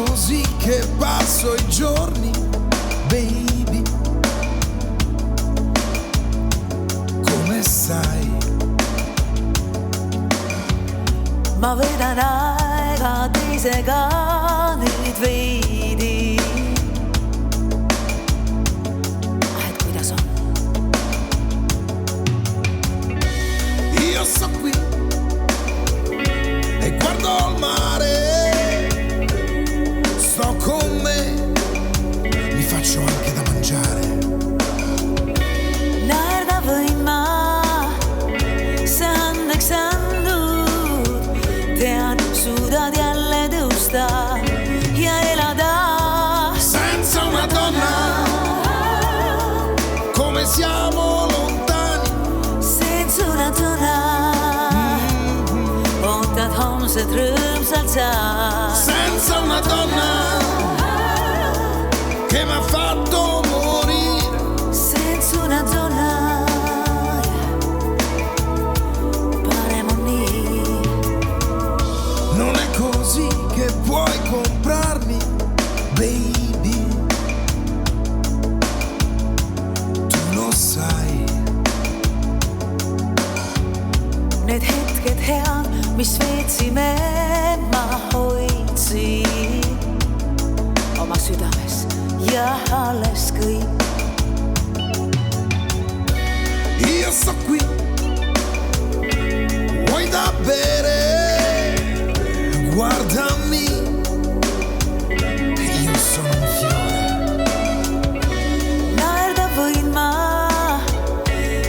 così che passo i giorni, baby. Come sai? Ma vedan aega teisega nüüd veidi. Et kuidas on? Io sto qui e guardo il mare, sto con me, mi faccio anche da mangiare. Näerdä võin ma, see andeks andnud, tean, suudad jälle tõusta ja elada. Senza una donna, come siamo lontani. Senza una donna, ootad homset rõõmsalt sa. Senza una donna che mi ha fatto morire. Senza una donna, parem on nii. Non è così che puoi comprarmi, baby. Tu lo sai. Need hetked head, mis veetsime, ma hoidsin oma südames ja alles kõik. Io sto qui, vuoi da bere? Guardami, io sono un fiore. Naerda võin ma,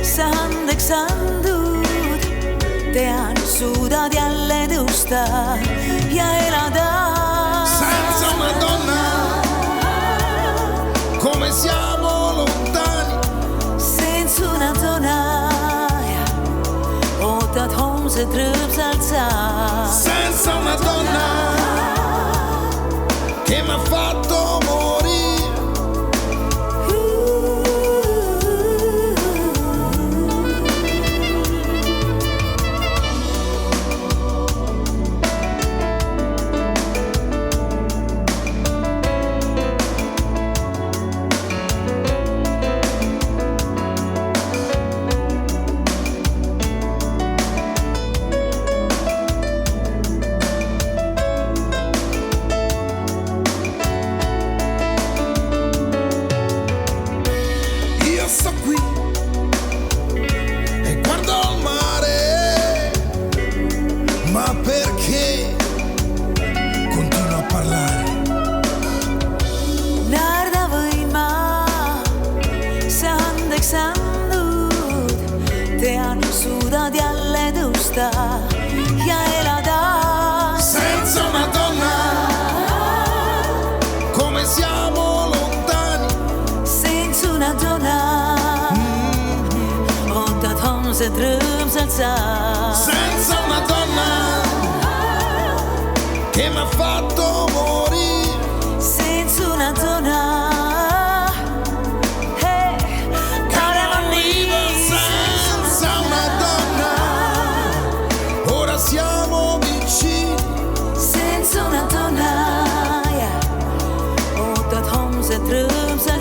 sa andeks andud, tean, suudad jälle tõusta ja elada. Senza una donna, come siamo lontani. Senza una donna, ootad homset rõõmsalt sa. Senza una donna che mi ha fatto morire. Io sto qui e guardo il mare, ma perché continuo a parlare? Naerda võin ma, sa andeks andud, tean, suudad jälle tõusta ja elada. Senza una donna, come siamo lontani. Senza una donna, ootad homset rõõmsalt sa. Senza una donna che mi ha fatto morire. Senza una donna, parem on nii. Senza una donna, ora siamo vicini. Senza una donna, ootad homset rõõmsalt